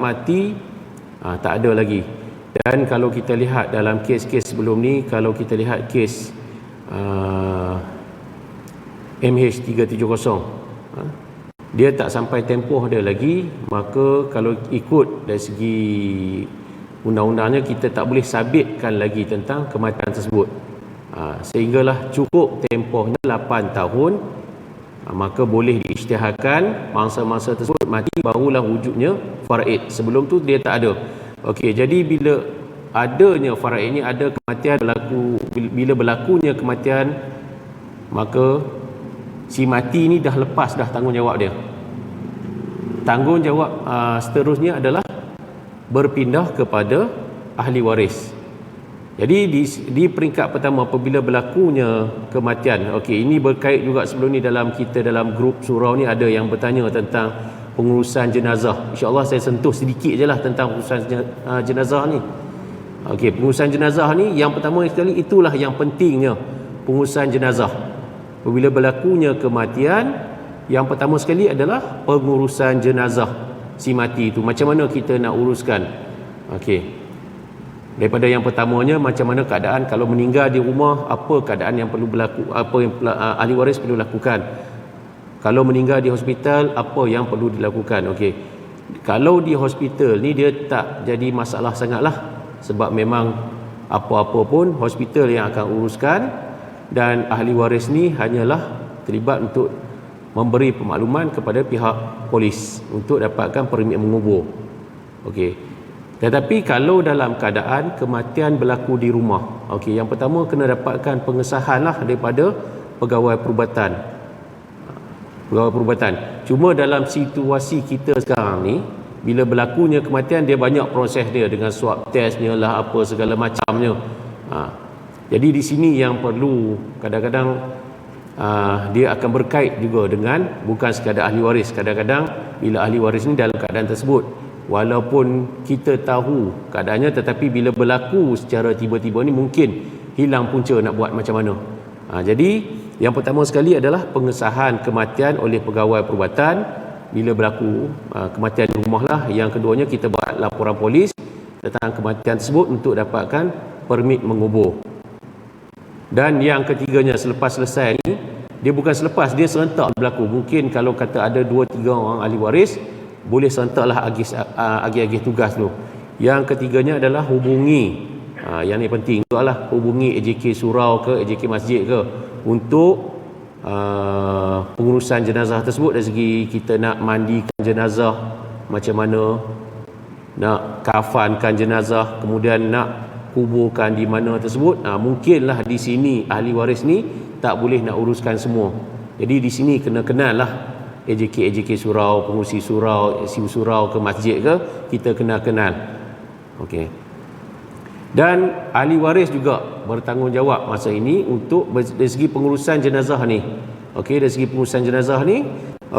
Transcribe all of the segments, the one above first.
mati tak ada lagi. Dan kalau kita lihat dalam kes-kes sebelum ni, kalau kita lihat kes MH370, dia tak sampai tempoh dia lagi, maka kalau ikut dari segi undang-undangnya, kita tak boleh sabitkan lagi tentang kematian tersebut. Sehinggalah cukup tempohnya 8 tahun, maka boleh diisytiharkan mangsa-mangsa tersebut mati, barulah wujudnya faraid. Sebelum tu dia tak ada. Okey, jadi bila adanya faraid ni, ada kematian berlaku, bila berlakunya kematian, maka si mati ni dah lepas dah tanggungjawab dia. Tanggungjawab seterusnya adalah berpindah kepada ahli waris. Jadi di peringkat pertama, apabila berlakunya kematian, okey, ini berkait juga sebelum ni dalam grup surau ni ada yang bertanya tentang pengurusan jenazah. InsyaAllah saya sentuh sedikit je lah tentang pengurusan jenazah ni. Okey, pengurusan jenazah ni yang pertama sekali, itulah yang pentingnya pengurusan jenazah. Apabila berlakunya kematian, yang pertama sekali adalah pengurusan jenazah si mati itu. Macam mana kita nak uruskan? Okey, daripada yang pertamanya, macam mana keadaan kalau meninggal di rumah, apa keadaan yang perlu berlaku, apa yang ahli waris perlu lakukan. Kalau meninggal di hospital, apa yang perlu dilakukan. Okey, kalau di hospital ni dia tak jadi masalah sangatlah, sebab memang apa-apa pun hospital yang akan uruskan, dan ahli waris ni hanyalah terlibat untuk memberi pemakluman kepada pihak polis untuk dapatkan permit mengubur. Okey, tetapi kalau dalam keadaan kematian berlaku di rumah, okey, yang pertama kena dapatkan pengesahan lah daripada pegawai perubatan. Cuma dalam situasi kita sekarang ni, bila berlakunya kematian, dia banyak proses dia dengan swab testnya lah, apa segala macamnya. Jadi di sini yang perlu, kadang-kadang dia akan berkait juga dengan bukan sekadar ahli waris. Kadang-kadang bila ahli waris ni dalam keadaan tersebut, walaupun kita tahu keadaannya, tetapi bila berlaku secara tiba-tiba ni, mungkin hilang punca nak buat macam mana. Jadi yang pertama sekali adalah pengesahan kematian oleh pegawai perubatan bila berlaku kematian di rumah lah. Yang keduanya, kita buat laporan polis tentang kematian tersebut untuk dapatkan permit mengubur. Dan yang ketiganya, selepas selesai ni, dia bukan selepas, dia serentak berlaku. Mungkin kalau kata ada 2-3 orang ahli waris, boleh serentaklah agih-agih tugas tu. Yang ketiganya adalah hubungi, yang ni penting juga lah, hubungi AJK surau ke AJK masjid ke untuk pengurusan jenazah tersebut. Dari segi kita nak mandikan jenazah macam mana, nak kafankan jenazah, kemudian nak kuburkan di mana tersebut. Mungkinlah di sini ahli waris ni tak boleh nak uruskan semua. Jadi di sini kena kenal lah AJK surau, pengurusi surau, SU surau ke masjid ke, kita kena kenal. Okey. Dan ahli waris juga bertanggungjawab masa ini untuk dari segi pengurusan jenazah ni. Okey, dari segi pengurusan jenazah ni,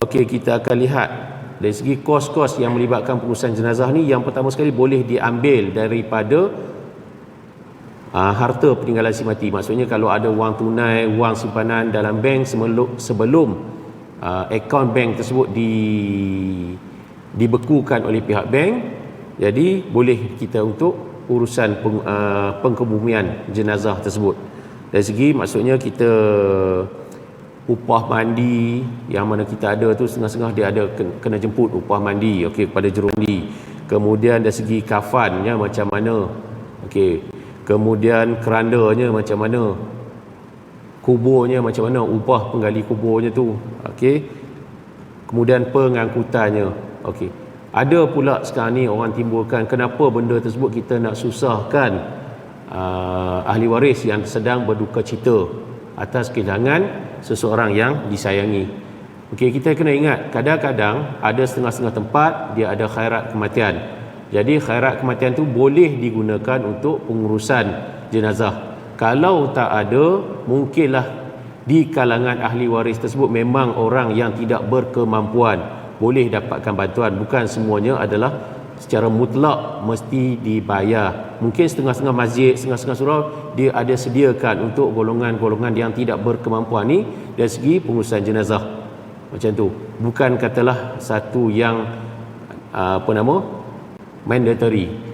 okey, kita akan lihat dari segi kos-kos yang melibatkan pengurusan jenazah ni. Yang pertama sekali, boleh diambil daripada harta peninggalan si mati. Maksudnya kalau ada wang tunai, wang simpanan dalam bank sebelum akaun bank tersebut dibekukan oleh pihak bank, jadi boleh kita untuk urusan pengkebumian jenazah tersebut. Dari segi maksudnya kita upah mandi yang mana kita ada tu, setengah-setengah dia ada kena jemput upah mandi, okey, kepada jurumandi. Kemudian dari segi kafannya macam mana, okey, kemudian kerandanya macam mana, kuburnya macam mana, upah penggali kuburnya tu, okey, kemudian pengangkutannya. Okey, ada pula sekarang ni orang timbulkan, kenapa benda tersebut kita nak susahkan ahli waris yang sedang berduka cita atas kehilangan seseorang yang disayangi. Okey, kita kena ingat, kadang-kadang ada setengah-setengah tempat dia ada khairat kematian. Jadi khairat kematian tu boleh digunakan untuk pengurusan jenazah. Kalau tak ada, mungkinlah di kalangan ahli waris tersebut memang orang yang tidak berkemampuan, boleh dapatkan bantuan. Bukan semuanya adalah secara mutlak mesti dibayar. Mungkin setengah-setengah masjid, setengah-setengah surau dia ada sediakan untuk golongan-golongan yang tidak berkemampuan ni dari segi pengurusan jenazah. Macam tu. Bukan katalah satu yang mandatory.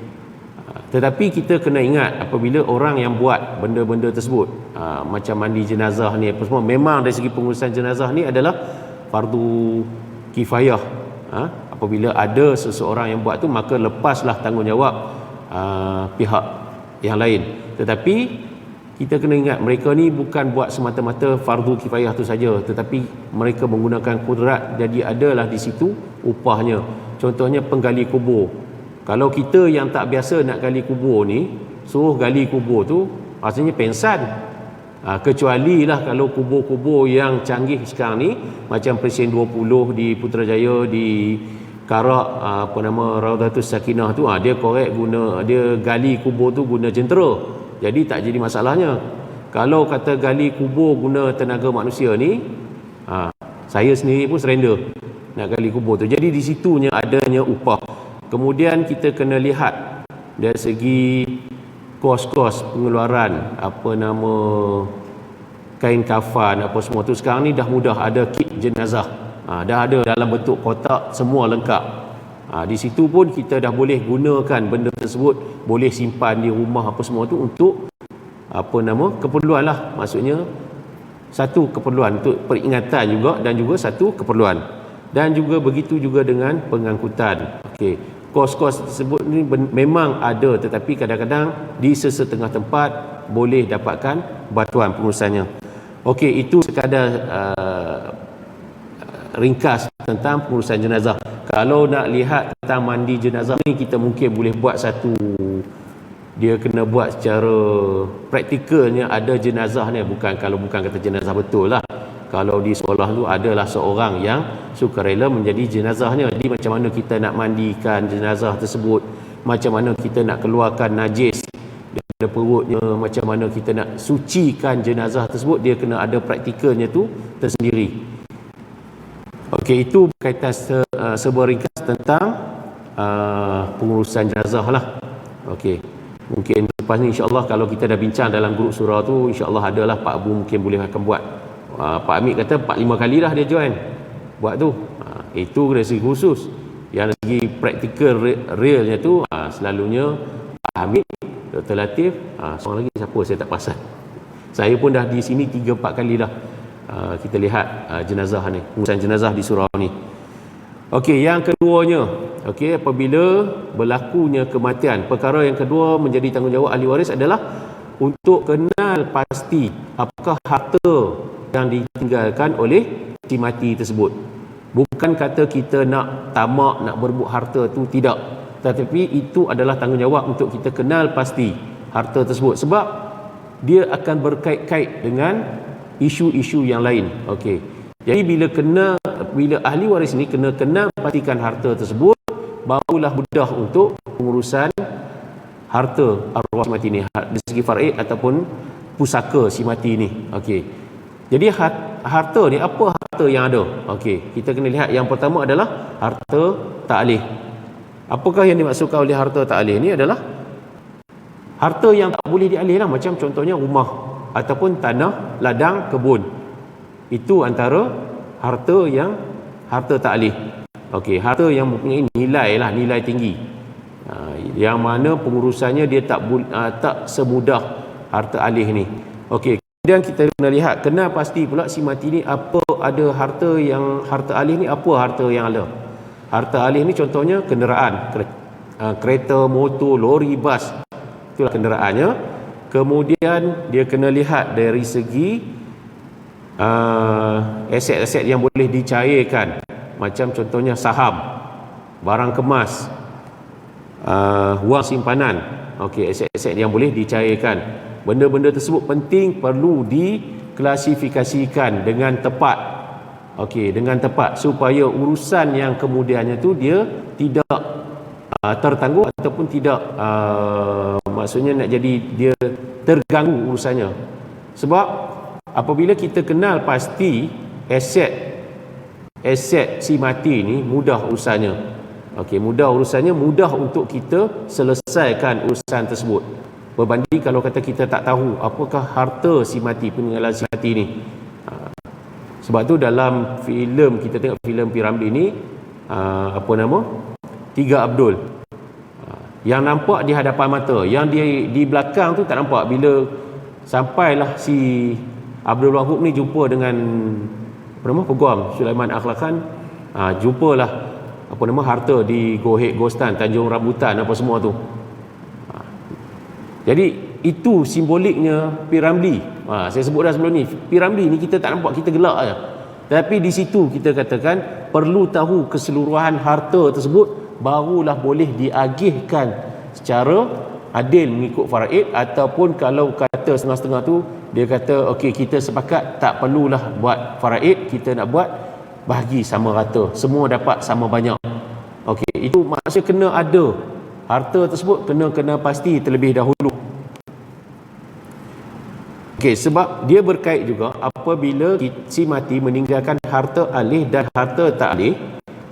Tetapi kita kena ingat apabila orang yang buat benda-benda tersebut, macam mandi jenazah ni apa semua, memang dari segi pengurusan jenazah ni adalah fardu kifayah. Apabila ada seseorang yang buat tu, maka lepaslah tanggungjawab pihak yang lain. Tetapi kita kena ingat mereka ni bukan buat semata-mata fardu kifayah tu saja, tetapi mereka menggunakan kudrat, jadi adalah di situ upahnya. Contohnya penggali kubur. Kalau kita yang tak biasa nak gali kubur ni, suruh gali kubur tu, rasanya pensan. Kecuali lah kalau kubur-kubur yang canggih sekarang ni, macam Presiden 20 di Putrajaya, di Karak, Raudatus Sakinah tu, dia korek guna, dia gali kubur tu guna jentera. Jadi tak jadi masalahnya. Kalau kata gali kubur guna tenaga manusia ni, saya sendiri pun surrender nak gali kubur tu. Jadi di situnya adanya upah. Kemudian kita kena lihat dari segi kos-kos pengeluaran, kain kafan apa semua tu. Sekarang ni dah mudah, ada kit jenazah, dah ada dalam bentuk kotak, semua lengkap. Di situ pun kita dah boleh gunakan benda tersebut, boleh simpan di rumah apa semua tu untuk keperluan lah. Maksudnya satu keperluan untuk peringatan juga, dan juga satu keperluan. Dan juga begitu juga dengan pengangkutan. Okey, kos-kos tersebut ni memang ada, tetapi kadang-kadang di sesetengah tempat boleh dapatkan bantuan pengurusannya. Okey, itu sekadar ringkas tentang pengurusan jenazah. Kalau nak lihat tentang mandi jenazah ni, kita mungkin boleh buat satu, dia kena buat secara praktikalnya. Ada jenazah ni, bukan kata jenazah betul lah. Kalau di sekolah tu adalah seorang yang sukarela menjadi jenazahnya. Jadi macam mana kita nak mandikan jenazah tersebut, macam mana kita nak keluarkan najis daripada perutnya, macam mana kita nak sucikan jenazah tersebut, dia kena ada praktikalnya tu tersendiri. Okey, itu berkaitan sebuah ringkas tentang pengurusan jenazah lah. Okey, mungkin lepas ni insya-Allah kalau kita dah bincang dalam grup surau tu, insya-Allah adalah Pak Abu mungkin boleh akan buat. Pak Hamid kata 4-5 kali dah dia join buat tu. Itu dari segi khusus. Yang dari segi praktikal realnya tu, selalunya Pak Hamid, Dr. Latif, seorang lagi siapa saya tak perasan. Saya pun dah di sini 3-4 kali dah kita lihat jenazah ni, pengurusan jenazah di surau ni. Okey, yang keduanya, okey, apabila berlakunya kematian, perkara yang kedua menjadi tanggungjawab ahli waris adalah untuk kenal pasti apakah harta yang ditinggalkan oleh si mati tersebut. Bukan kata kita nak tamak, nak berebut harta tu, tidak. Tetapi itu adalah tanggungjawab untuk kita kenal pasti harta tersebut, sebab dia akan berkait-kait dengan isu-isu yang lain. Okey. Jadi bila ahli waris ni kena kenal pastikan harta tersebut, barulah mudah untuk pengurusan harta arwah si mati ni, dari segi far'id ataupun pusaka si mati ni. Okey. Jadi harta ni, apa harta yang ada? Okey, kita kena lihat. Yang pertama adalah harta ta'lih. Apakah yang dimaksudkan oleh harta ta'lih ni? Adalah harta yang tak boleh dialih lah. Macam contohnya rumah ataupun tanah, ladang, kebun. Itu antara harta ta'lih. Okey, harta yang mempunyai nilai lah, nilai tinggi. Yang mana pengurusannya dia tak semudah harta alih ni. Okey. Kemudian kita kena lihat, kena pasti pula si mati ni apa ada harta alih ni, apa harta yang ada. Harta alih ni contohnya kenderaan, kereta, motor, lori, bas. Itulah kenderaannya. Kemudian dia kena lihat dari segi aset-aset yang boleh dicairkan, macam contohnya saham, barang kemas, wang simpanan. Okey, aset-aset yang boleh dicairkan. Benda-benda tersebut penting, perlu diklasifikasikan dengan tepat. Okey, dengan tepat, supaya urusan yang kemudiannya tu dia tidak tertangguh ataupun tidak maksudnya nak jadi dia terganggu urusannya. Sebab apabila kita kenal pasti aset si mati ni, mudah urusannya. Okey, mudah urusannya, mudah untuk kita selesaikan urusan tersebut. Berbanding kalau kata kita tak tahu apakah harta si mati, peninggalan si mati ni. Sebab tu dalam filem, kita tengok filem Piramli ni, Tiga Abdul. yang nampak di hadapan mata, yang di belakang tu tak nampak. Bila sampailah si Abdul Wahab ni jumpa dengan Peguam Sulaiman Akhlaqan, jumpalah harta di Gohek Gostan, Tanjung Rambutan apa semua tu. Jadi itu simboliknya Piramli. Saya sebut dah sebelum ni, Piramli ni kita tak nampak, kita gelak aja. Tapi di situ kita katakan perlu tahu keseluruhan harta tersebut, barulah boleh diagihkan secara adil mengikut faraid. Ataupun kalau kata setengah-setengah tu, dia kata okey, kita sepakat tak perlulah buat faraid, kita nak buat bahagi sama rata, semua dapat sama banyak. Okey, itu maksudnya kena ada harta tersebut, kena pasti terlebih dahulu. Okey, sebab dia berkait juga apabila si mati meninggalkan harta alih dan harta tak alih,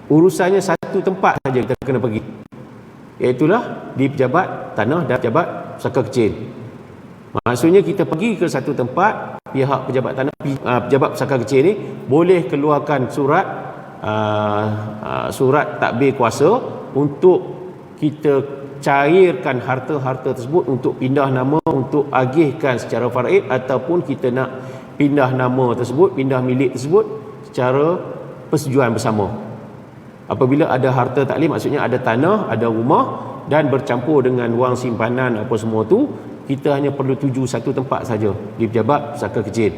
urusannya satu tempat saja kita kena pergi, iaitulah di pejabat tanah dan pejabat pusaka kecil. Maksudnya kita pergi ke satu tempat, pihak pejabat tanah, pejabat pusaka kecil ni boleh keluarkan surat takbir kuasa untuk kita cairkan harta-harta tersebut untuk pindah nama, untuk agihkan secara faraid, ataupun kita nak pindah nama tersebut, pindah milik tersebut secara persetujuan bersama. Apabila ada harta taklif, maksudnya ada tanah, ada rumah dan bercampur dengan wang simpanan apa semua tu, kita hanya perlu tuju satu tempat saja di pejabat pusaka kecil.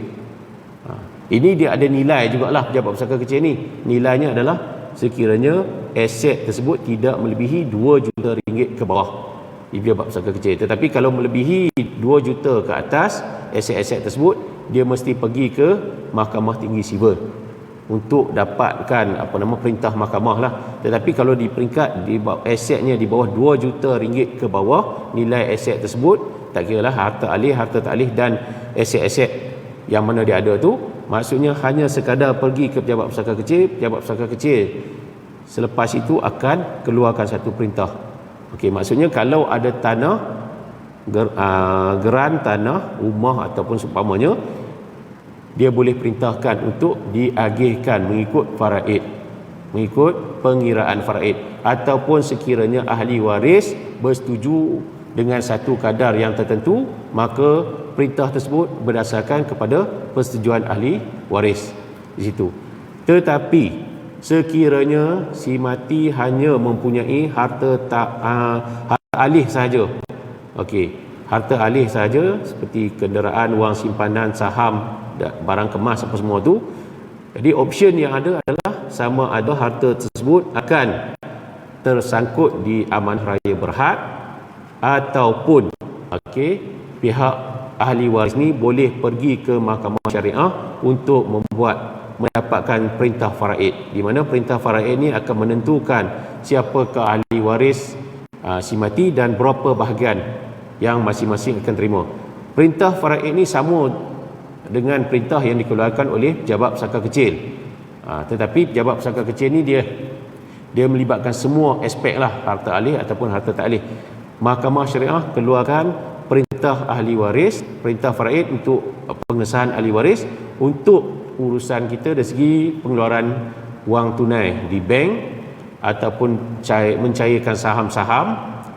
Ini dia ada nilai jugalah pejabat pusaka kecil ni. Nilainya adalah sekiranya aset tersebut tidak melebihi 2 juta ringgit ke bawah di pejabat pusaka kecil. Tetapi kalau melebihi 2 juta ke atas aset-aset tersebut, dia mesti pergi ke Mahkamah Tinggi Sivil untuk dapatkan perintah mahkamah lah. Tetapi kalau di peringkat asetnya di bawah 2 juta ringgit ke bawah, nilai aset tersebut, tak kiralah harta alih, harta tak alih dan aset-aset yang mana dia ada tu, maksudnya hanya sekadar pergi ke pejabat pusaka kecil, pejabat pusaka kecil selepas itu akan keluarkan satu perintah. Okey, maksudnya kalau ada tanah, geran tanah, rumah ataupun seumpamanya, dia boleh perintahkan untuk diagihkan mengikut faraid, mengikut pengiraan faraid. Ataupun sekiranya ahli waris bersetuju dengan satu kadar yang tertentu, maka perintah tersebut berdasarkan kepada persetujuan ahli waris di situ. Tetapi sekiranya si mati hanya mempunyai harta alih sahaja, okey, harta alih sahaja seperti kenderaan, wang simpanan, saham, barang kemas apa semua tu, jadi option yang ada adalah sama ada harta tersebut akan tersangkut di amanah raya berhad, ataupun okey, pihak ahli waris ni boleh pergi ke mahkamah syariah untuk mendapatkan perintah faraid, di mana perintah faraid ni akan menentukan siapakah ahli waris si mati dan berapa bahagian yang masing-masing akan terima. Perintah faraid ni sama dengan perintah yang dikeluarkan oleh pejabat pusaka kecil. Tetapi pejabat pusaka kecil ni dia melibatkan semua aspek lah, harta alih ataupun harta tak alih. Mahkamah syariah keluarkan perintah ahli waris, perintah faraid untuk pengesahan ahli waris untuk urusan kita dari segi pengeluaran wang tunai di bank, ataupun mencairkan saham-saham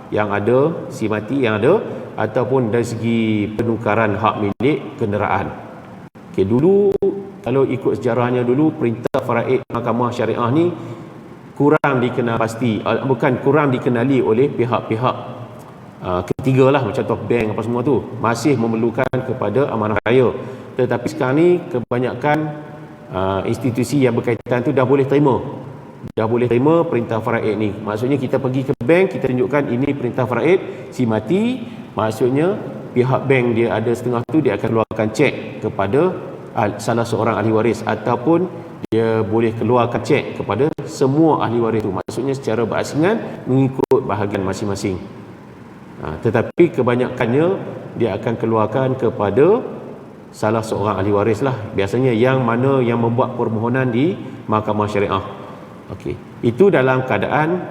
yang ada si mati yang ada, ataupun dari segi penukaran hak milik kenderaan. Okey, dulu kalau ikut sejarahnya dulu, perintah faraid mahkamah syariah ni kurang dikenali oleh pihak-pihak ketiga lah, macam bank apa semua tu, masih memerlukan kepada amanah raya. Tetapi sekarang ni kebanyakan institusi yang berkaitan tu dah boleh terima perintah faraid ni. Maksudnya kita pergi ke bank, kita tunjukkan ini perintah faraid si mati, maksudnya pihak bank dia ada setengah tu, dia akan keluarkan cek kepada salah seorang ahli waris, ataupun dia boleh keluarkan cek kepada semua ahli waris tu, maksudnya secara berasingan mengikut bahagian masing-masing. Tetapi kebanyakannya dia akan keluarkan kepada salah seorang ahli waris lah, biasanya yang mana yang membuat permohonan di mahkamah syariah. Okey, itu dalam keadaan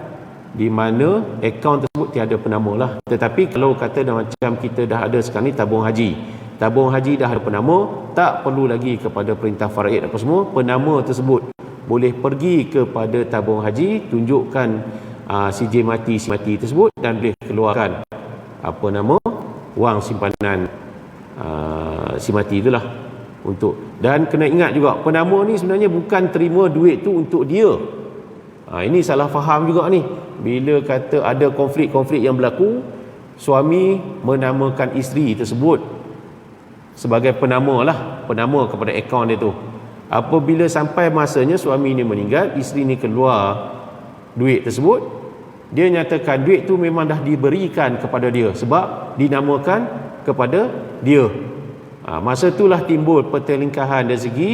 di mana akaun tersebut tiada penama lah. Tetapi kalau kata macam kita dah ada sekarang ni tabung haji dah ada penama, tak perlu lagi kepada perintah faraid apa semua, penama tersebut boleh pergi kepada tabung haji, tunjukkan CJ mati, si mati tersebut, dan boleh keluarkan apa nama wang simpanan si mati itulah untuk. Dan kena ingat juga, penama ni sebenarnya bukan terima duit tu untuk dia. Ini salah faham juga ni. Bila kata ada konflik-konflik yang berlaku, suami menamakan isteri tersebut sebagai penama lah, penama kepada akaun dia tu. Apabila sampai masanya suami ni meninggal, isteri ni keluar duit tersebut, dia nyatakan duit tu memang dah diberikan kepada dia sebab dinamakan kepada dia. Masa itulah timbul pertelingkahan dari segi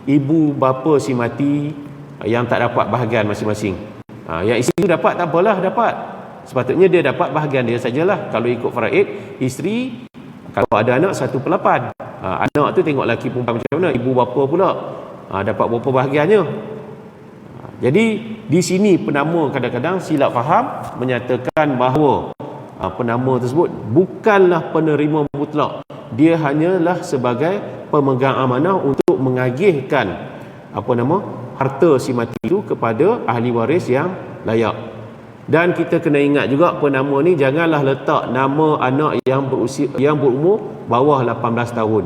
ibu bapa si mati yang tak dapat bahagian masing-masing. Yang isteri tu dapat, tak apalah, dapat. Sepatutnya dia dapat bahagian dia sajalah. Kalau ikut faraid, isteri kalau ada anak 1/8. Anak tu tengok lelaki perempuan macam mana, ibu bapa pula dapat berapa bahagiannya. Jadi di sini penama kadang-kadang silap faham, menyatakan bahawa penama tersebut bukanlah penerima mutlak. Dia hanyalah sebagai pemegang amanah untuk mengagihkan harta si mati itu kepada ahli waris yang layak. Dan kita kena ingat juga, penama ni janganlah letak nama anak yang berumur bawah 18 tahun.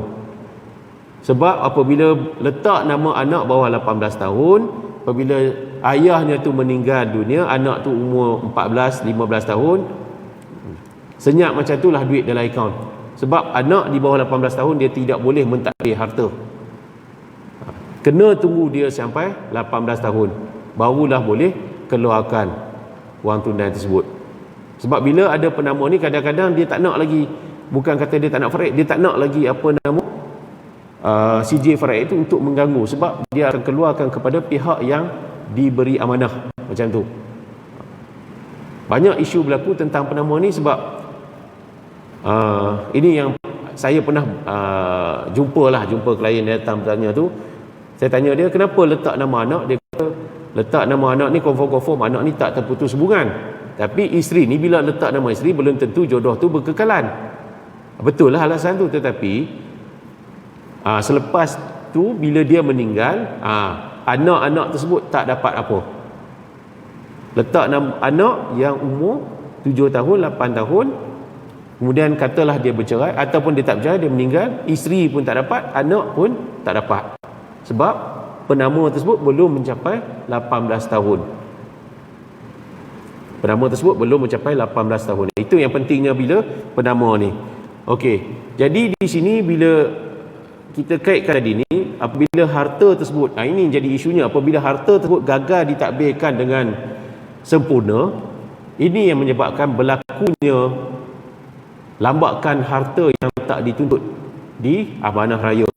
Sebab apabila letak nama anak bawah 18 tahun, apabila ayahnya tu meninggal dunia, anak tu umur 14, 15 tahun, senyap macam itulah duit dalam akaun. Sebab anak di bawah 18 tahun dia tidak boleh mentadbir harta. Kena tunggu dia sampai 18 tahun barulah boleh keluarkan wang tunai tersebut. Sebab bila ada penama ni, kadang-kadang dia tak nak lagi, bukan kata dia tak nak faraid, dia tak nak lagi CJ faraid itu untuk mengganggu, sebab dia akan keluarkan kepada pihak yang diberi amanah macam tu. Banyak isu berlaku tentang penama ni sebab ini yang saya pernah jumpa klien dia datang bertanya tu. Saya tanya dia, kenapa letak nama anak? Dia kata, letak nama anak ni confirm anak ni tak terputus hubungan. Tapi isteri ni bila letak nama isteri, belum tentu jodoh tu berkekalan. Betul lah alasan tu, tetapi selepas tu bila dia meninggal, anak-anak tersebut tak dapat apa. Letak nama anak yang umur 7 tahun, 8 tahun, kemudian katalah dia bercerai ataupun dia tak bercerai, dia meninggal, isteri pun tak dapat, anak pun tak dapat. Sebab penama tersebut belum mencapai 18 tahun. Penama tersebut belum mencapai 18 tahun. Itu yang pentingnya bila penama ni. Okey. Jadi di sini bila kita kaitkan tadi ni, apabila harta tersebut, ini jadi isunya, apabila harta tersebut gagal ditadbirkan dengan sempurna, ini yang menyebabkan berlakunya lambakan harta yang tak dituntut di amanah raya.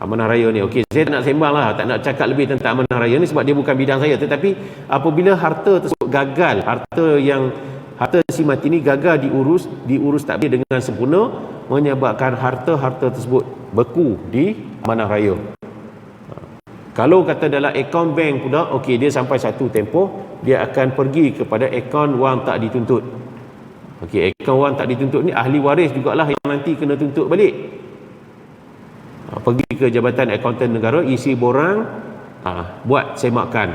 Amanah raya ni, okey, saya tak nak sembang lah, tak nak cakap lebih tentang amanah raya ni sebab dia bukan bidang saya. Tetapi apabila harta tersebut gagal, harta si mati ni gagal diurus takbir dengan sempurna, menyebabkan harta-harta tersebut beku di amanah raya. Kalau kata dalam akaun bank pula, okey, dia sampai satu tempoh, dia akan pergi kepada akaun wang tak dituntut. Okey, akaun wang tak dituntut ni ahli waris jugalah yang nanti kena tuntut balik. Pergi ke Jabatan Akauntan Negara, isi borang, buat semakan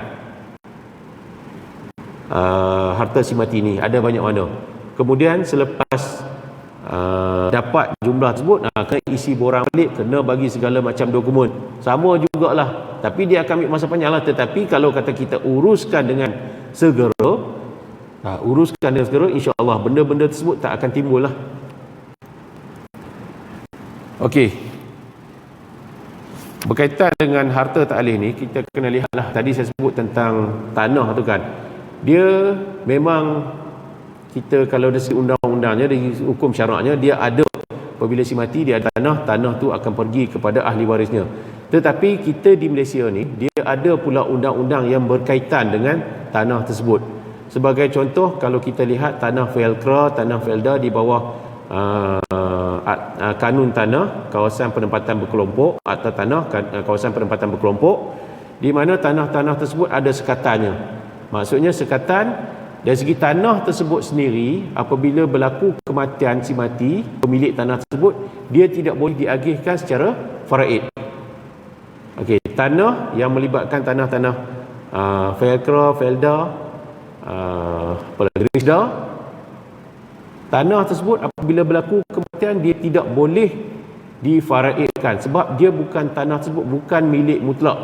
harta si mati ni ada banyak mana. Kemudian selepas dapat jumlah tersebut, kena isi borang balik, kena bagi segala macam dokumen. Sama jugalah, tapi dia akan ambil masa panjang lah. Tetapi kalau kata kita uruskan dengan segera, insya-Allah benda-benda tersebut tak akan timbul lah. Okey. Berkaitan dengan harta tak alih ni, kita kena lihatlah, tadi saya sebut tentang tanah tu kan. Dia memang, kita kalau dari undang-undangnya, dari hukum syaraknya, dia ada, apabila si mati dia ada tanah tu akan pergi kepada ahli warisnya. Tetapi kita di Malaysia ni, dia ada pula undang-undang yang berkaitan dengan tanah tersebut. Sebagai contoh, kalau kita lihat tanah Felkra, tanah Felda di bawah kanun tanah kawasan penempatan berkelompok atau tanah kawasan penempatan berkelompok, di mana tanah-tanah tersebut ada sekatannya. Maksudnya sekatan dari segi tanah tersebut sendiri, apabila berlaku kematian si mati, pemilik tanah tersebut, dia tidak boleh diagihkan secara faraid. Okey, tanah yang melibatkan tanah-tanah Felkra, Felda, Gerisda, tanah tersebut apabila berlaku kematian dia tidak boleh difaraidkan sebab dia bukan, tanah tersebut bukan milik mutlak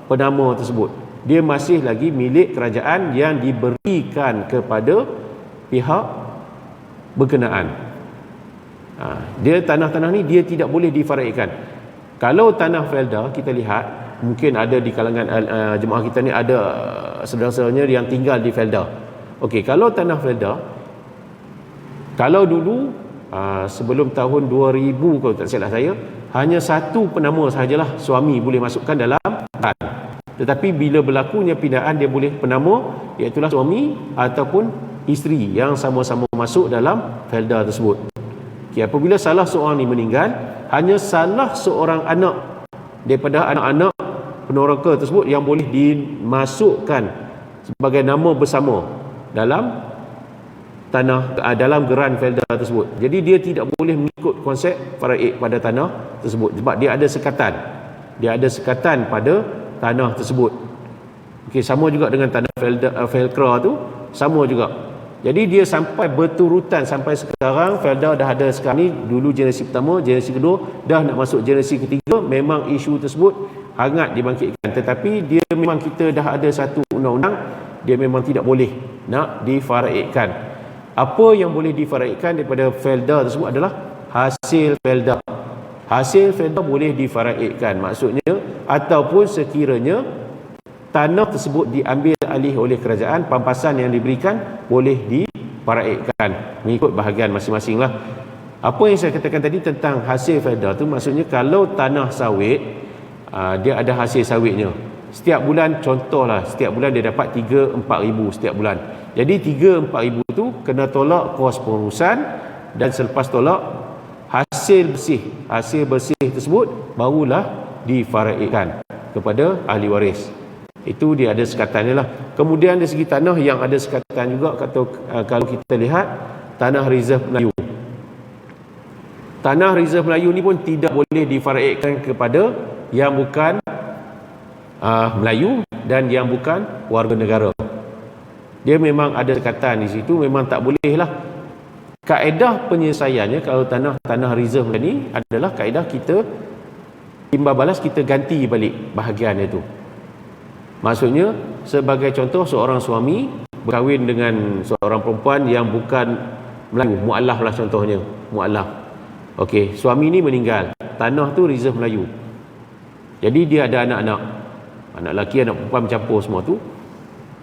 penama tersebut. Dia masih lagi milik kerajaan yang diberikan kepada pihak berkenaan. Dia tanah-tanah ni dia tidak boleh difaraidkan. Kalau tanah felda kita lihat, mungkin ada di kalangan jemaah kita ni ada saudara-saudaranya yang tinggal di felda. Okey, kalau tanah felda, kalau dulu sebelum tahun 2000 kalau tak silap saya, hanya satu penama sahajalah suami boleh masukkan dalam tan. Tetapi bila berlakunya pindaan, dia boleh penama, iaitu suami ataupun isteri yang sama-sama masuk dalam felda tersebut. Okay, apabila salah seorang ni meninggal, hanya salah seorang anak daripada anak-anak penoraka tersebut yang boleh dimasukkan sebagai nama bersama dalam tanah, dalam geran felda tersebut. Jadi dia tidak boleh mengikut konsep faraid pada tanah tersebut sebab dia ada sekatan. Dia ada sekatan pada tanah tersebut. Okey, sama juga dengan tanah Velcro tu, sama juga. Jadi dia sampai berturutan sampai sekarang, felda dah ada sekarang ni, dulu generasi pertama, generasi kedua, dah nak masuk generasi ketiga, memang isu tersebut hangat dibangkitkan. Tetapi dia memang, kita dah ada satu undang-undang, dia memang tidak boleh nak difaraidkan. Apa yang boleh difaraidkan daripada felda tersebut adalah hasil felda. Hasil felda boleh difaraidkan, maksudnya ataupun sekiranya tanah tersebut diambil alih oleh kerajaan, pampasan yang diberikan boleh difaraidkan mengikut bahagian masing-masing lah. Apa yang saya katakan tadi tentang hasil felda tu, maksudnya kalau tanah sawit, dia ada hasil sawitnya setiap bulan, contohlah setiap bulan dia dapat 3-4 ribu setiap bulan. Jadi 3-4 ribu tu kena tolak kos pengurusan, dan selepas tolak hasil bersih tersebut barulah difaraidkan kepada ahli waris. Itu dia ada sekatannya lah. Kemudian dari segi tanah yang ada sekatan juga, kalau kita lihat tanah reserve Melayu. Tanah reserve Melayu ni pun tidak boleh difaraidkan kepada yang bukan Melayu dan yang bukan warga negara. Dia memang ada sekatan di situ, memang tak boleh lah. Kaedah penyelesaiannya kalau tanah reserve ni adalah kaedah kita timbal balas, kita ganti balik bahagian itu. Maksudnya, sebagai contoh, seorang suami berkahwin dengan seorang perempuan yang bukan Melayu, mu'alaf lah contohnya, mu'alaf. Okey, suami ni meninggal, tanah tu reserve Melayu. Jadi dia ada anak-anak, anak lelaki, anak perempuan mencampur semua tu.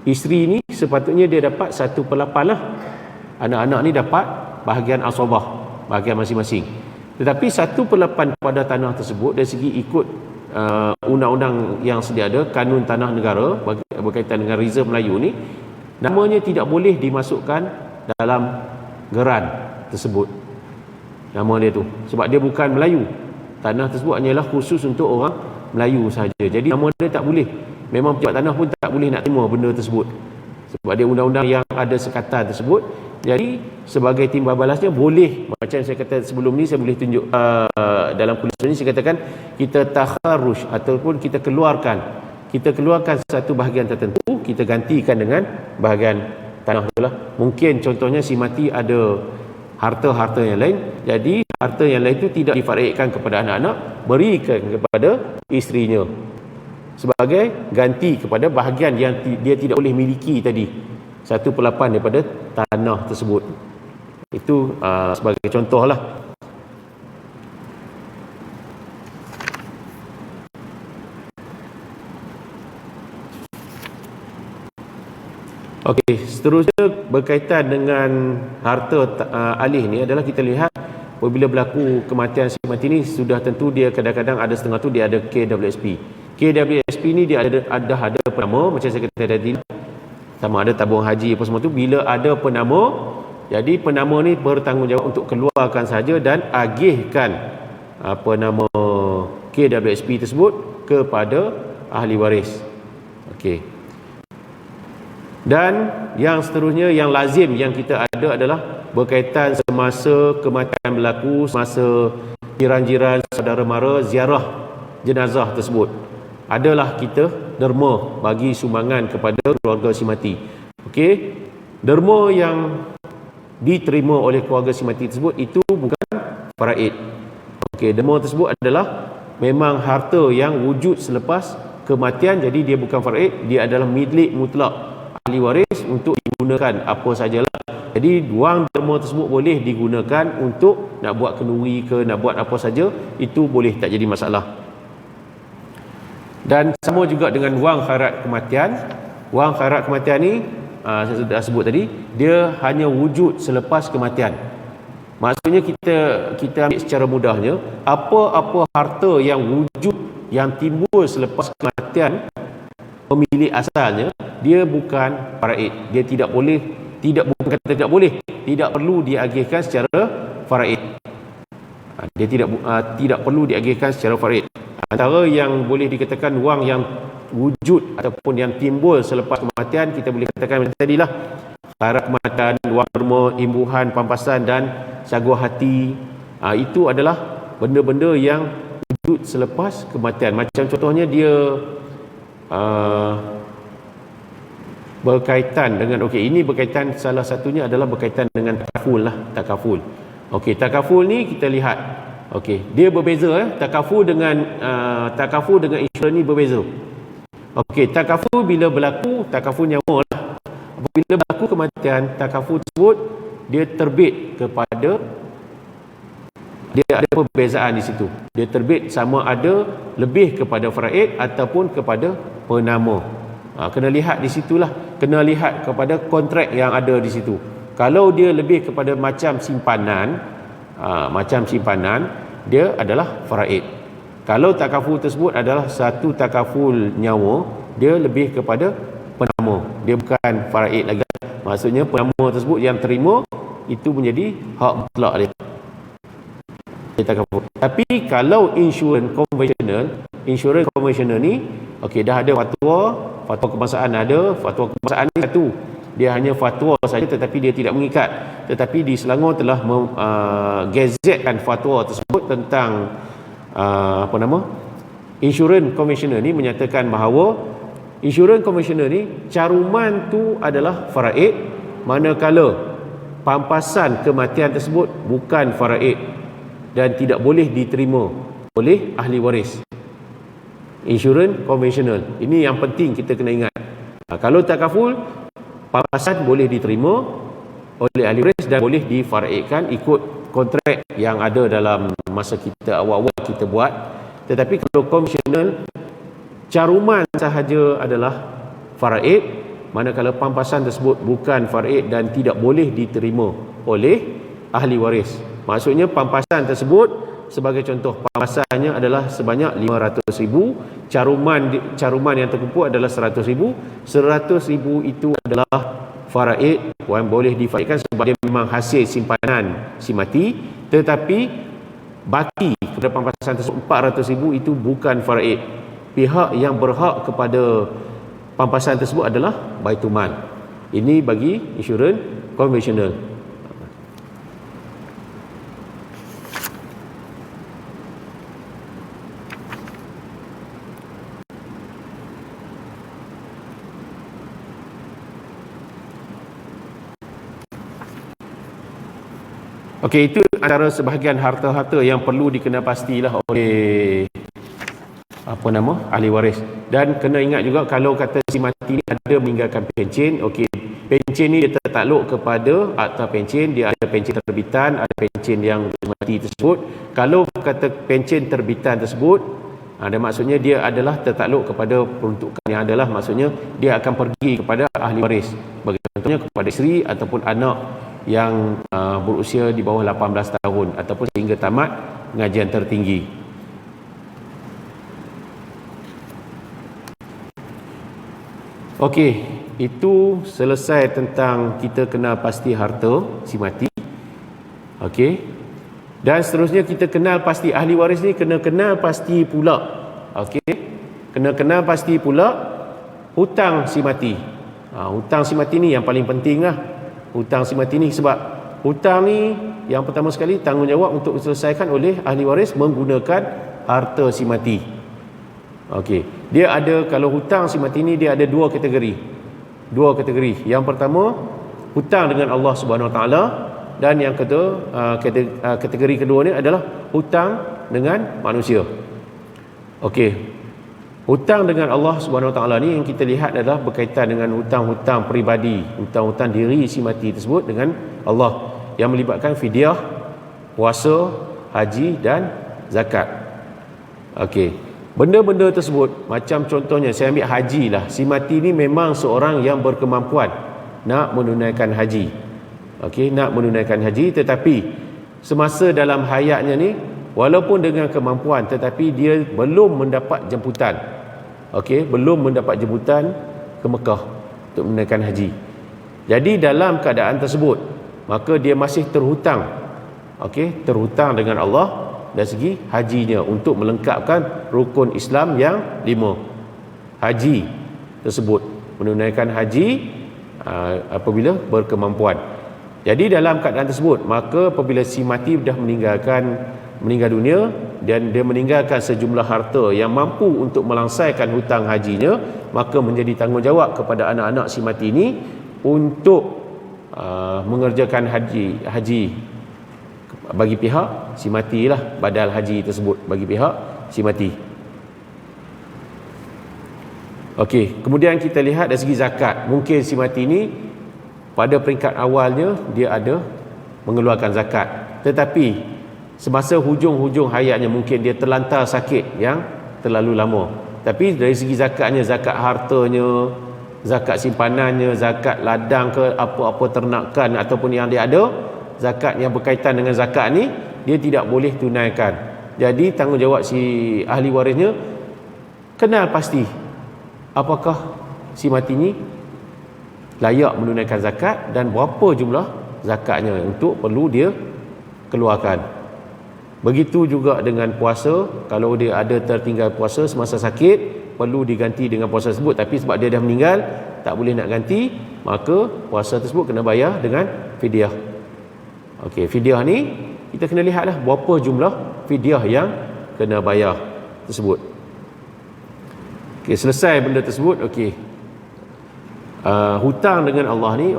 Isteri ni sepatutnya dia dapat 1/8 lah. Anak-anak ni dapat bahagian asabah, bahagian masing-masing. Tetapi 1/8 pada tanah tersebut dari segi ikut undang-undang yang sedia ada, kanun tanah negara berkaitan dengan reserve Melayu ni, namanya tidak boleh dimasukkan dalam geran tersebut, nama dia tu, sebab dia bukan Melayu. Tanah tersebut hanyalah khusus untuk orang Melayu sahaja. Jadi nama dia tak boleh. Memang pejabat tanah pun tak boleh nak terima benda tersebut sebab dia undang-undang yang ada sekatan tersebut. Jadi sebagai timbal balasnya boleh, macam saya kata sebelum ni, saya boleh tunjuk dalam kuliah ni, saya katakan kita takharush ataupun kita keluarkan satu bahagian tertentu, kita gantikan dengan bahagian tanah itulah. Mungkin contohnya si mati ada harta-harta yang lain, jadi harta yang lain itu tidak difaraidkan kepada anak-anak, berikan kepada isterinya sebagai ganti kepada bahagian yang dia tidak boleh miliki tadi, 1/8 daripada tanah tersebut. Itu sebagai contoh lah. Okey, seterusnya berkaitan dengan harta alih ni adalah kita lihat apabila berlaku kematian si mati ni, sudah tentu dia kadang-kadang ada setengah tu dia ada KWSP. KWSP ni dia ada penama, macam saya kata tadi, sama ada tabung haji apa semua tu. Bila ada penama, jadi penama ni bertanggungjawab untuk keluarkan saja dan agihkan nama KWSP tersebut kepada ahli waris. Okey. Dan yang seterusnya yang lazim yang kita ada adalah berkaitan semasa kematian berlaku, semasa jiran-jiran, saudara mara ziarah jenazah tersebut, adalah kita derma bagi sumbangan kepada keluarga si mati. Okey, Derma yang diterima oleh keluarga si mati tersebut itu bukan faraid. Okey, derma tersebut adalah memang harta yang wujud selepas kematian, jadi dia bukan faraid, dia adalah milik mutlak ahli waris untuk digunakan apa sajalah. Jadi wang derma tersebut boleh digunakan untuk nak buat kenduri ke, nak buat apa saja, itu boleh, tak jadi masalah. Dan sama juga dengan wang khairat kematian. Wang khairat kematian ni saya sudah sebut tadi, dia hanya wujud selepas kematian. Maksudnya kita ambil secara mudahnya, apa-apa harta yang wujud, yang timbul selepas kematian pemilik asalnya, dia bukan faraid. Dia tidak boleh, bukan kata tidak boleh, tidak perlu diagihkan secara faraid. Dia tidak perlu diagihkan secara faraid. Antara yang boleh dikatakan wang yang wujud ataupun yang timbul selepas kematian, kita boleh katakan macam tadilah, khairat kematian, wang derma, imbuhan, pampasan dan saguah hati. Itu adalah benda-benda yang wujud selepas kematian. Macam contohnya dia berkaitan dengan, okey, ini berkaitan, salah satunya adalah berkaitan dengan takaful lah, takaful. Okey, takaful ni kita lihat, okey, dia berbeza. Takaful dengan insurans ni berbeza. Okey, takaful bila berlaku, takaful nyawa lah. Apabila berlaku kematian, takaful tersebut dia terbit kepada, dia ada perbezaan di situ. Dia terbit sama ada lebih kepada faraid ataupun kepada penama. Kena lihat di situlah, kena lihat kepada kontrak yang ada di situ. Kalau dia lebih kepada macam simpanan, dia adalah faraid. Kalau takaful tersebut adalah satu takaful nyawa, dia lebih kepada penama, dia bukan faraid lagi. Maksudnya penama tersebut yang terima itu menjadi hak mutlak dia. Takaful. Tapi kalau insurans konvensional ni, okey, dah ada fatwa kebangsaan ada, fatwa kebangsaan ni satu, dia hanya fatwa saja tetapi dia tidak mengikat. Tetapi di Selangor telah gazetkan fatwa tersebut tentang insurans konvensional ni, menyatakan bahawa insurans konvensional ni caruman tu adalah faraid, manakala pampasan kematian tersebut bukan faraid dan tidak boleh diterima oleh ahli waris. Insurans konvensional ini yang penting kita kena ingat. Kalau takaful, pampasan boleh diterima oleh ahli waris dan boleh difaraidkan ikut kontrak yang ada dalam masa kita awal-awal kita buat. Tetapi kalau konvensional, caruman sahaja adalah faraid, manakala pampasan tersebut bukan faraid dan tidak boleh diterima oleh ahli waris. Maksudnya pampasan tersebut, sebagai contoh, pampasannya adalah sebanyak 500,000, caruman yang terkumpul adalah 100,000. 100,000 itu adalah faraid, yang boleh difaraidkan sebab dia memang hasil simpanan si mati. Tetapi baki kepada pampasan tersebut 400,000 itu bukan faraid. Pihak yang berhak kepada pampasan tersebut adalah Baitumal. Ini bagi insurans konvensional. Okey, itu antara sebahagian harta-harta yang perlu dikenal pastilah oleh ahli waris. Dan kena ingat juga, kalau kata si mati ni ada meninggalkan pencen, okey, pencen ni dia tertakluk kepada akta pencen, dia ada pencen terbitan, ada pencen yang mati tersebut. Kalau kata pencen terbitan tersebut, ada maksudnya dia adalah tertakluk kepada peruntukan yang adalah, maksudnya dia akan pergi kepada ahli waris, bagi contohnya kepada isteri ataupun anak yang berusia di bawah 18 tahun ataupun sehingga tamat pengajian tertinggi. Okey, itu selesai tentang kita kenal pasti harta si mati. Okey. Dan seterusnya kita kenal pasti ahli waris ni, kena kenal pasti pula. Okey. Kena kenal pasti pula hutang si mati. Hutang si mati ni yang paling penting lah. Hutang si mati ni, sebab hutang ni yang pertama sekali tanggungjawab untuk diselesaikan oleh ahli waris menggunakan harta si mati. Okey, dia ada, kalau hutang si mati ni dia ada dua kategori. Yang pertama hutang dengan Allah Subhanahu Wa Taala. Dan yang kedua, kategori kedua ni adalah hutang dengan manusia. Okey. Hutang dengan Allah Subhanahu Wa Taala ni yang kita lihat adalah berkaitan dengan hutang-hutang peribadi, hutang-hutang diri si mati tersebut dengan Allah, yang melibatkan fidyah, puasa, haji dan zakat. Okey. Benda-benda tersebut, macam contohnya saya ambil haji lah. Si mati ni memang seorang yang berkemampuan nak menunaikan haji. Okey, nak menunaikan haji, tetapi semasa dalam hayatnya ni, walaupun dengan kemampuan, tetapi dia belum mendapat jemputan. Okey, belum mendapat jemputan ke Mekah untuk menunaikan haji. Jadi dalam keadaan tersebut, maka dia masih terhutang. Okey, terhutang dengan Allah dari segi hajinya untuk melengkapkan rukun Islam yang 5. Haji tersebut, menunaikan haji apabila berkemampuan. Jadi dalam keadaan tersebut, maka apabila si mati dah meninggal dunia dan dia meninggalkan sejumlah harta yang mampu untuk melangsaikan hutang hajinya, maka menjadi tanggungjawab kepada anak-anak si mati ini untuk mengerjakan haji bagi pihak si mati lah, badal haji tersebut bagi pihak si mati. Okey, kemudian kita lihat dari segi zakat. Mungkin si mati ini pada peringkat awalnya dia ada mengeluarkan zakat, tetapi semasa hujung-hujung hayatnya mungkin dia terlantar sakit yang terlalu lama. Tapi dari segi zakatnya, zakat hartanya, zakat simpanannya, zakat ladang ke apa-apa ternakan ataupun yang dia ada, zakat yang berkaitan dengan zakat ni dia tidak boleh tunaikan. Jadi tanggungjawab si ahli warisnya kenal pasti apakah si mati ni layak menunaikan zakat dan berapa jumlah zakatnya untuk perlu dia keluarkan. Begitu juga dengan puasa, kalau dia ada tertinggal puasa semasa sakit, perlu diganti dengan puasa tersebut, tapi sebab dia dah meninggal tak boleh nak ganti, maka puasa tersebut kena bayar dengan fidyah. Okey, fidyah ni kita kena lihatlah berapa jumlah fidyah yang kena bayar tersebut. Okey, selesai benda tersebut. Okey, hutang dengan Allah ni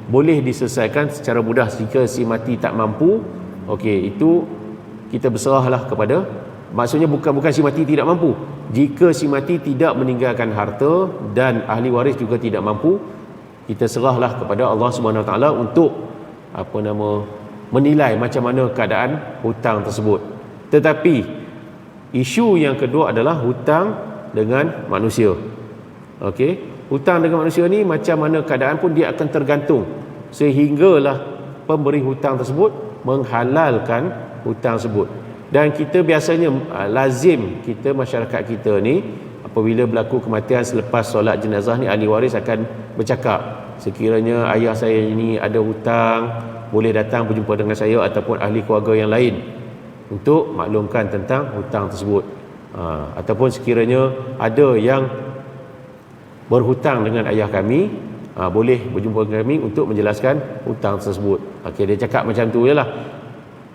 boleh diselesaikan secara mudah jika si mati tak mampu. Okey, itu kita berserahlah kepada, maksudnya bukan si mati tidak mampu. Jika si mati tidak meninggalkan harta dan ahli waris juga tidak mampu, kita serahlah kepada Allah Subhanahu Wa Taala untuk menilai macam mana keadaan hutang tersebut. Tetapi isu yang kedua adalah hutang dengan manusia. Okey, hutang dengan manusia ni macam mana keadaan pun dia akan tergantung, sehinggalah pemberi hutang tersebut menghalalkan hutang tersebut. Dan kita biasanya lazim kita, masyarakat kita ni, apabila berlaku kematian selepas solat jenazah ni, ahli waris akan bercakap, sekiranya ayah saya ini ada hutang, boleh datang berjumpa dengan saya ataupun ahli keluarga yang lain untuk maklumkan tentang hutang tersebut. Ataupun sekiranya ada yang berhutang dengan ayah kami, boleh berjumpa dengan kami untuk menjelaskan hutang tersebut. Okey, dia cakap macam tu je lah.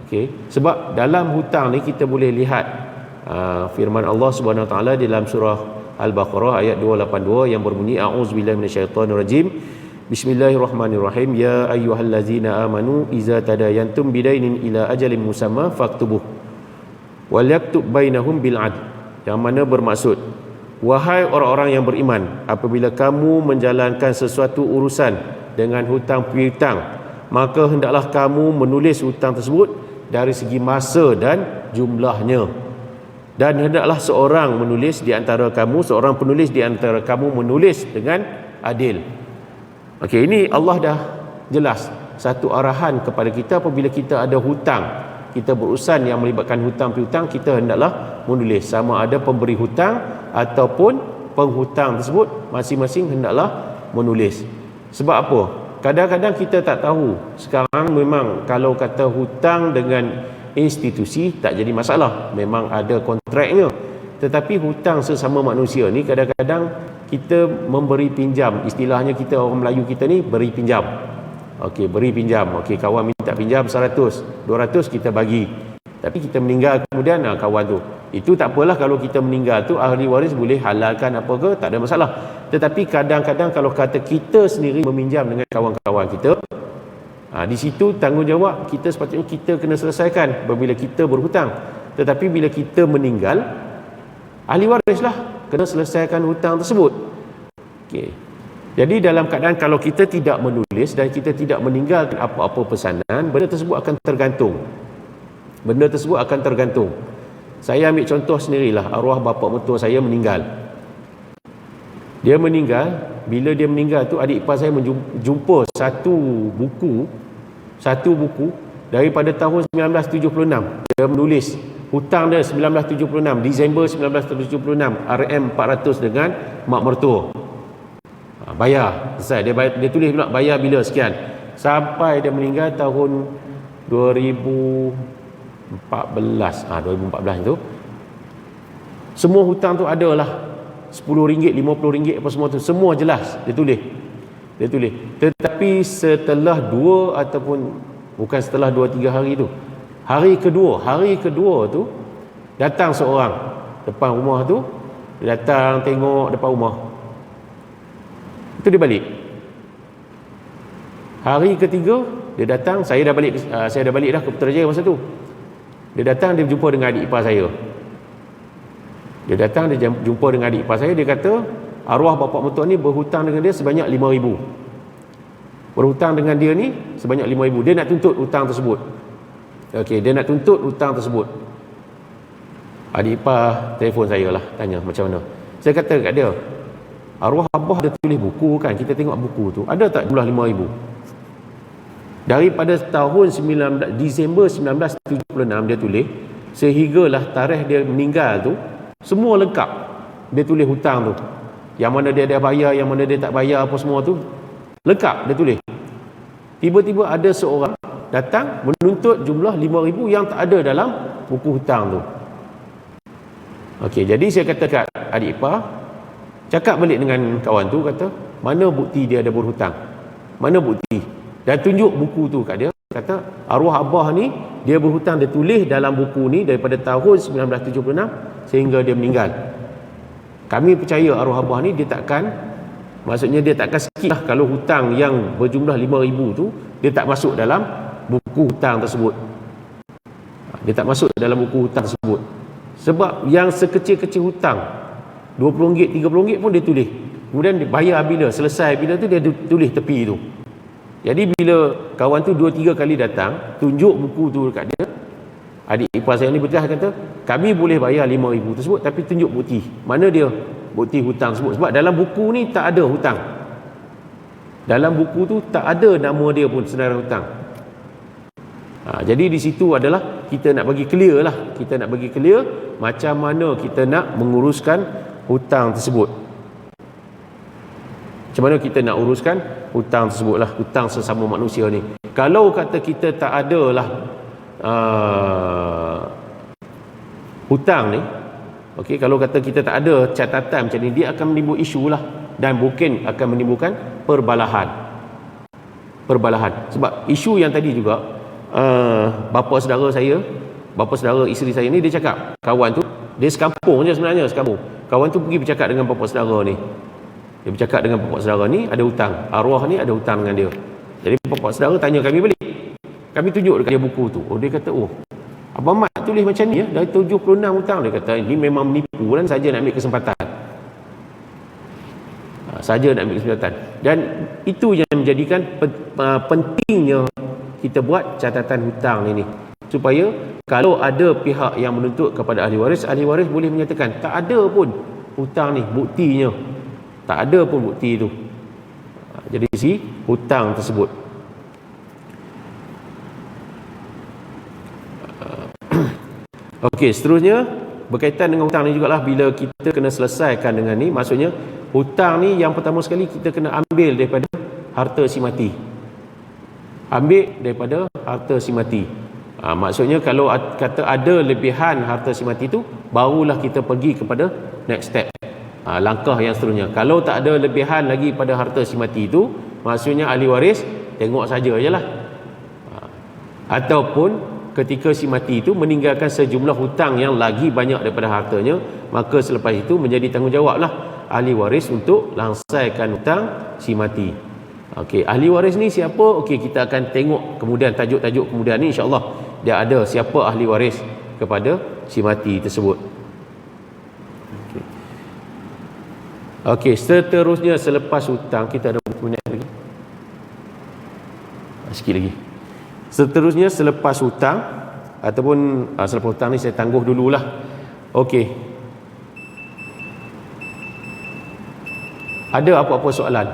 Okey, sebab dalam hutang ni kita boleh lihat firman Allah Subhanahu Wa Taala dalam surah Al-Baqarah ayat 282 yang berbunyi, a'udzubillahi minasyaitonirrajim, bismillahirrahmanirrahim, ya ayyuhallazina amanu iza tadayantum bidainin ila ajalin musamma faktubuh wal yaktub bainahum bil adl. Yang mana bermaksud, wahai orang-orang yang beriman, apabila kamu menjalankan sesuatu urusan dengan hutang piutang, maka hendaklah kamu menulis hutang tersebut dari segi masa dan jumlahnya. Dan hendaklah seorang penulis di antara kamu menulis dengan adil. Okey, ini Allah dah jelas satu arahan kepada kita. Apabila kita ada hutang, kita berurusan yang melibatkan hutang piutang, kita hendaklah menulis, sama ada pemberi hutang ataupun penghutang tersebut, masing-masing hendaklah menulis. Sebab apa? Kadang-kadang kita tak tahu. Sekarang memang kalau kata hutang dengan institusi tak jadi masalah, memang ada kontraknya. Tetapi hutang sesama manusia ni kadang-kadang kita memberi pinjam, istilahnya kita orang Melayu kita ni beri pinjam. Okey, beri pinjam. Okey, kawan minta pinjam 100, 200 kita bagi. Tapi kita meninggal kemudian kawan tu Itu tak apalah, kalau kita meninggal tu ahli waris boleh halalkan apa ke, tak ada masalah. Tetapi kadang-kadang kalau kata kita sendiri meminjam dengan kawan-kawan kita, di situ tanggungjawab kita sepatutnya kita kena selesaikan apabila kita berhutang. Tetapi bila kita meninggal, ahli warislah kena selesaikan hutang tersebut. Okey. Jadi dalam keadaan kalau kita tidak menulis dan kita tidak meninggalkan apa-apa pesanan, benda tersebut akan tergantung. Benda tersebut akan tergantung. Saya ambil contoh sendirilah, arwah bapa mertua saya meninggal. Dia meninggal, bila dia meninggal tu adik ipar saya menjumpa satu buku daripada tahun 1976. Dia menulis hutang dia 1976, Disember 1976, RM 400 dengan mak mertua. Bayar, selesai. Dia tulis pula bayar bila sekian. Sampai dia meninggal tahun 2014 itu. Semua hutang tu adalah RM10, RM50 apa semua tu. Semua jelas dia tulis. Tetapi setelah 2 ataupun bukan setelah 2-3 hari tu. Hari kedua tu datang seorang depan rumah tu. Dia datang tengok depan rumah. Itu dia balik. Hari ketiga dia datang, saya dah balik dah ke Putrajaya masa tu. Dia datang, dia jumpa dengan adik ipar saya. Dia jumpa dengan adik ipar saya, dia kata arwah bapa mertua ni berhutang dengan dia sebanyak RM5,000. Berhutang dengan dia ni sebanyak RM5,000. Dia nak tuntut hutang tersebut. Okey, dia nak tuntut hutang tersebut. Adik ipar telefon saya lah, tanya macam mana. Saya kata kat dia, arwah abah ada tulis buku kan, kita tengok buku tu, ada tak jumlah RM5,000? Daripada tahun Disember 1976 dia tulis, sehinggalah tarikh dia meninggal tu, semua lengkap. Dia tulis hutang tu, yang mana dia ada bayar, yang mana dia tak bayar, apa semua tu lengkap dia tulis. Tiba-tiba ada seorang datang menuntut jumlah RM5,000 yang tak ada dalam buku hutang tu. Okey, jadi saya kata kat adik ipar, cakap balik dengan kawan tu, kata mana bukti dia ada berhutang, mana bukti, dan tunjuk buku tu kat dia. Kata arwah abah ni dia berhutang, dia tulis dalam buku ni daripada tahun 1976 sehingga dia meninggal. Kami percaya arwah abah ni dia takkan skip lah kalau hutang yang berjumlah RM5,000 tu dia tak masuk dalam buku hutang tersebut. Dia tak masuk dalam buku hutang tersebut. Sebab yang sekecil-kecil hutang RM20, RM30 pun dia tulis. Kemudian dia bayar bila, selesai bila tu dia tulis tepi tu. Jadi bila kawan tu 2-3 kali datang, tunjuk buku tu dekat dia, adik ipar saya ni bercerita, kata kami boleh bayar RM5,000 tersebut, tapi tunjuk bukti. Mana dia bukti hutang tersebut? Sebab dalam buku ni tak ada hutang. Dalam buku tu tak ada nama dia pun, senarai hutang. Jadi di situ adalah kita nak bagi clear lah. Kita nak bagi clear macam mana kita nak menguruskan hutang tersebut. Macam mana kita nak uruskan hutang tersebut lah, hutang sesama manusia ni. Kalau kata kita tak ada lah hutang ni, okey, kalau kata kita tak ada catatan macam ni, dia akan menimbul isu lah, dan mungkin akan menimbulkan perbalahan. Sebab isu yang tadi juga, bapa saudara isteri saya ni, dia cakap kawan tu, dia sekampung je sebenarnya, kawan tu pergi bercakap dengan bapa saudara ni. Dia bercakap dengan bapa saudara ni ada hutang, arwah ni ada hutang dengan dia. Jadi bapa saudara tanya kami balik. Kami tunjuk dekat dia buku tu. Dia kata, Abang Mat tulis macam ni ya, dari 76 hutang. Dia kata ini memang menipu dan saja nak ambil kesempatan. Dan itu yang menjadikan pentingnya kita buat catatan hutang ini, supaya kalau ada pihak yang menuntut kepada ahli waris boleh menyatakan tak ada pun hutang ni, buktinya tak ada pun bukti itu. Jadi si hutang tersebut. Okey, seterusnya berkaitan dengan hutang ni jugalah, bila kita kena selesaikan dengan ni, maksudnya hutang ni yang pertama sekali kita kena ambil daripada harta si mati. Maksudnya kalau kata ada lebihan harta si mati tu, barulah kita pergi kepada next step, langkah yang seterusnya. Kalau tak ada lebihan lagi pada harta si mati tu, maksudnya ahli waris tengok saja je lah. Ataupun ketika si mati itu meninggalkan sejumlah hutang yang lagi banyak daripada hartanya, maka selepas itu menjadi tanggungjawablah ahli waris untuk langsaikan hutang si mati. Okey, ahli waris ni siapa? Okey, kita akan tengok kemudian tajuk-tajuk kemudian ni, insya-Allah dia ada siapa ahli waris kepada si mati tersebut. Okey, seterusnya selepas hutang, kita ada berapa minit lagi? Sikit lagi. Seterusnya selepas hutang ataupun selepas hutang ni saya tangguh dululah. Okey. Ada apa-apa soalan?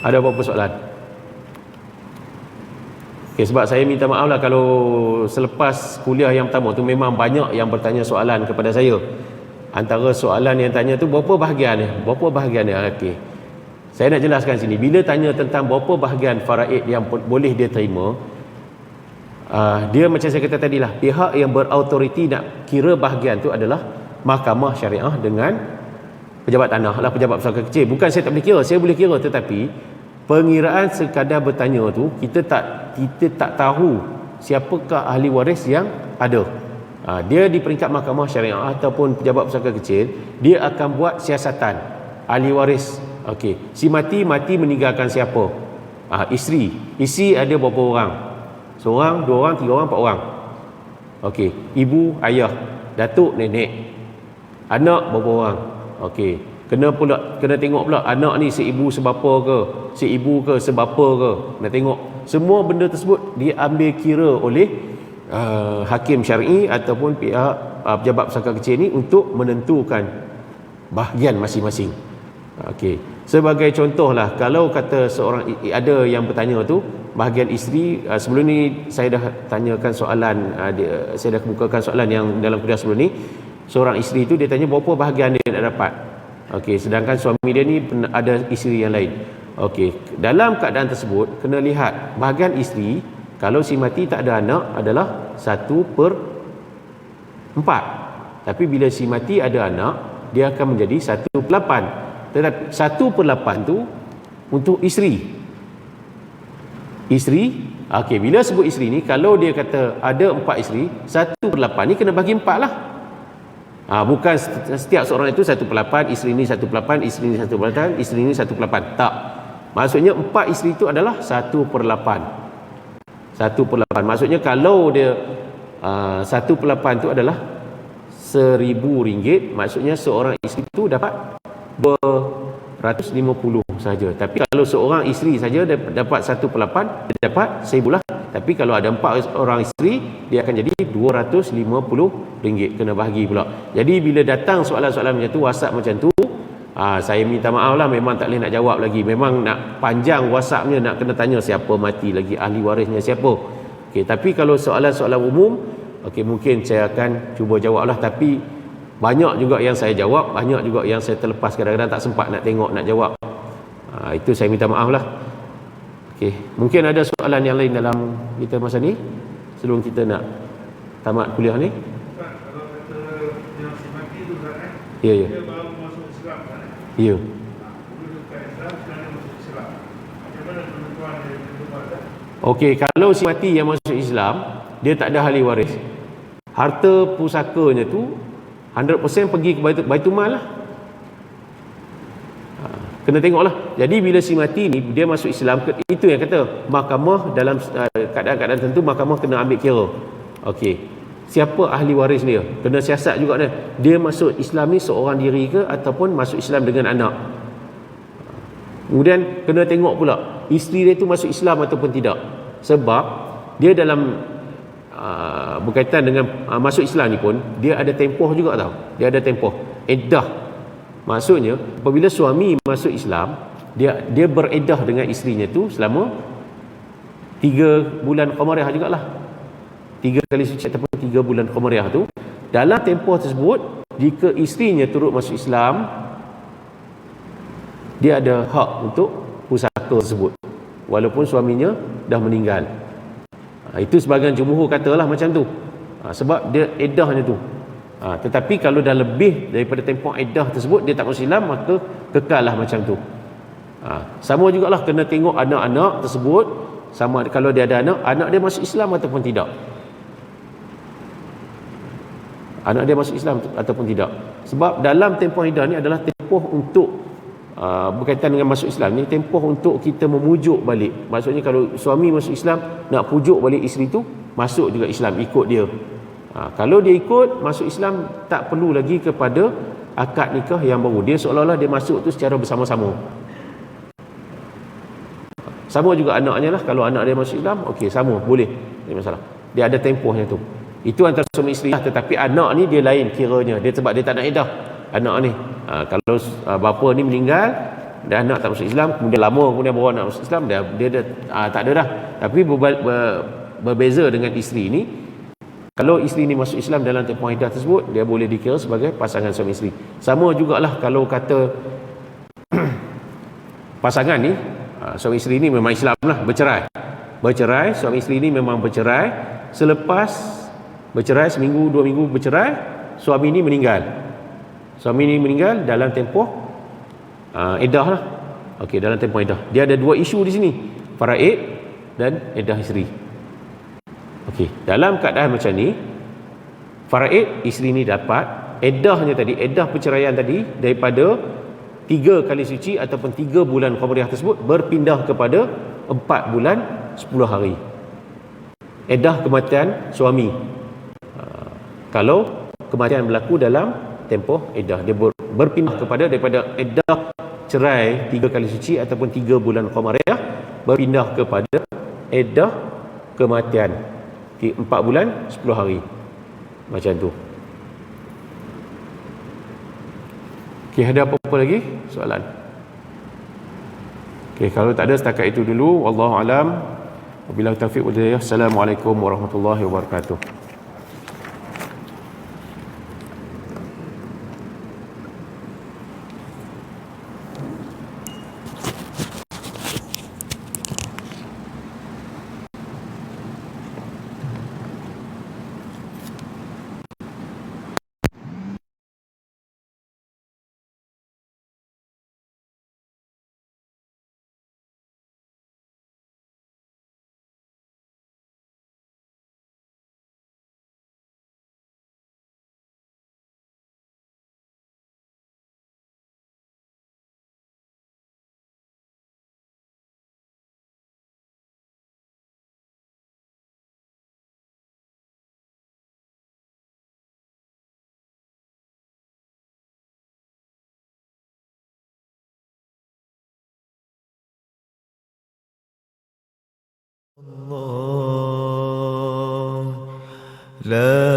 Ada apa-apa soalan? Okay, sebab saya minta maaf lah kalau selepas kuliah yang pertama tu memang banyak yang bertanya soalan kepada saya. Antara soalan yang tanya tu berapa bahagian ni? Berapa bahagian ni? Okey. Saya nak jelaskan sini. Bila tanya tentang berapa bahagian faraid yang boleh dia terima, dia macam saya kata tadi lah, pihak yang berautoriti nak kira bahagian tu adalah Mahkamah Syariah dengan pejabat tanah lah, pejabat pesaka kecil. Bukan saya tak boleh kira, saya boleh kira, tetapi pengiraan sekadar bertanya tu kita tak tahu siapakah ahli waris yang ada. Dia di peringkat Mahkamah Syariah ataupun pejabat pesaka kecil, dia akan buat siasatan ahli waris. Okey, si mati meninggalkan siapa? Isteri ada berapa orang? Seorang, dua orang, tiga orang, empat orang. Okey, ibu, ayah, datuk, nenek. Anak berapa orang? Okey, kena tengok pula anak ni seibu sebapa ke, seibu ke sebapa ke. Nak tengok semua benda tersebut diambil kira oleh hakim syar'i ataupun pihak pejabat pesaka kecil ni untuk menentukan bahagian masing-masing. Okey, sebagai contohlah, kalau kata seorang ada yang bertanya tu bahagian isteri, sebelum ni saya dah tanyakan soalan, saya dah bukakan soalan yang dalam kuliah sebelum ni. Seorang isteri tu dia tanya berapa bahagian dia nak dapat. Okey, sedangkan suami dia ni ada isteri yang lain. Okey, dalam keadaan tersebut kena lihat bahagian isteri, kalau si mati tak ada anak adalah 1/4. Tapi bila si mati ada anak, dia akan menjadi 1/8. Tetapi 1/8 tu untuk isteri. Okey, bila sebut isteri ni, kalau dia kata ada 4 isteri, 1/8 ni kena bagi 4 lah. Bukan setiap seorang itu 1/8, isteri ni 1/8, isteri ni 1/8, isteri ni 1/8. Tak. Maksudnya 4 isteri itu adalah 1/8. 1/8. Maksudnya kalau dia 1/8 itu adalah RM1,000, maksudnya seorang isteri itu dapat 250 saja. Tapi kalau seorang isteri saja dapat 1/8, dia dapat RM1,000 lah. Tapi kalau ada 4 orang isteri, dia akan jadi RM250 kena bahagi pula. Jadi bila datang soalan-soalan macam tu, WhatsApp macam tu, saya minta maaf lah, memang tak boleh nak jawab lagi. Memang nak panjang WhatsAppnya, nak kena tanya siapa mati lagi, ahli warisnya siapa. Okey, tapi kalau soalan-soalan umum, okey, mungkin saya akan cuba jawab lah. Tapi banyak juga yang saya jawab, banyak juga yang saya terlepas, kadang-kadang tak sempat nak tengok, nak jawab. Itu saya minta maaf lah. Okey, mungkin ada soalan yang lain dalam kita masa ni sebelum kita nak tamat kuliah ni. Kalau kata yang si mati tu kan, Ya. dia baru masuk Islam kan. Ya. Dulu dekat Islam, sekarang masuk Islam. Macam mana penentuan dia tentukan kan? Okey, kalau si mati yang masuk Islam, dia tak ada ahli waris. Harta pusakanya tu 100% pergi ke Baitul Mal lah. Kena tengoklah. Jadi bila si mati ni dia masuk Islam, itu yang kata mahkamah dalam keadaan-keadaan tertentu mahkamah kena ambil kira. Okey, siapa ahli waris dia? Kena siasat juga dia masuk Islam ni seorang diri ke ataupun masuk Islam dengan anak. Kemudian kena tengok pula isteri dia tu masuk Islam ataupun tidak. Sebab dia dalam berkaitan dengan masuk Islam ni pun dia ada tempoh juga tau. Dia ada tempoh iddah. Maksudnya apabila suami masuk Islam, dia beredah dengan isterinya tu selama 3 bulan Qamariah jugalah. 3 kali suci ataupun 3 bulan Qamariah tu. Dalam tempoh tersebut, jika isterinya turut masuk Islam, dia ada hak untuk pusaka tersebut walaupun suaminya dah meninggal. Itu sebahagian jumhur katalah macam tu. Sebab dia eddahnya tu. Tetapi kalau dah lebih daripada tempoh iddah tersebut dia tak masuk Islam, maka kekallah macam tu. Sama jugalah kena tengok anak-anak tersebut, sama kalau dia ada anak dia masuk Islam ataupun tidak. Anak dia masuk Islam ataupun tidak. Sebab dalam tempoh iddah ni adalah tempoh untuk berkaitan dengan masuk Islam ni, tempoh untuk kita memujuk balik. Maksudnya kalau suami masuk Islam, nak pujuk balik isteri tu masuk juga Islam, ikut dia. Kalau dia ikut masuk Islam, tak perlu lagi kepada akad nikah yang baru. Dia seolah-olah dia masuk tu secara bersama-sama. Sama juga anaknya lah. Kalau anak dia masuk Islam, okey, sama, boleh, tak ada masalah. Dia ada tempohnya tu. Itu antara suami isteri lah. Tetapi anak ni dia lain kiranya. Dia sebab dia tak nak iddah anak ni. Kalau bapa ni meninggal dan anak tak masuk Islam, kemudian lama kemudian baru anak masuk Islam, dia tak ada dah. Tapi berbeza dengan isteri ni. Kalau isteri ni masuk Islam dalam tempoh iddah tersebut, dia boleh dikira sebagai pasangan suami isteri. Sama jugalah kalau kata pasangan ni, suami isteri ni memang Islam lah, bercerai, suami isteri ni memang bercerai. Selepas bercerai seminggu, 2 minggu bercerai, suami ni meninggal. Suami ni meninggal dalam tempoh iddah lah. Okey, dalam tempoh iddah. Dia ada 2 isu di sini, faraid dan iddah isteri. Okey, dalam keadaan macam ni, faraid isteri ni dapat, iddahnya tadi, iddah perceraian tadi daripada 3 kali suci ataupun 3 bulan qamariyah tersebut berpindah kepada 4 bulan 10 hari. Iddah kematian suami. Kalau kematian berlaku dalam tempoh iddah, dia berpindah kepada daripada iddah cerai 3 kali suci ataupun 3 bulan qamariyah, berpindah kepada iddah kematian 4 bulan 10 hari. Macam tu. Okey, ada apa-apa lagi soalan? Okey, kalau tak ada setakat itu dulu. Wallahu alam. Wabillahi taufiq wal hidayah. Assalamualaikum warahmatullahi wabarakatuh. الله لا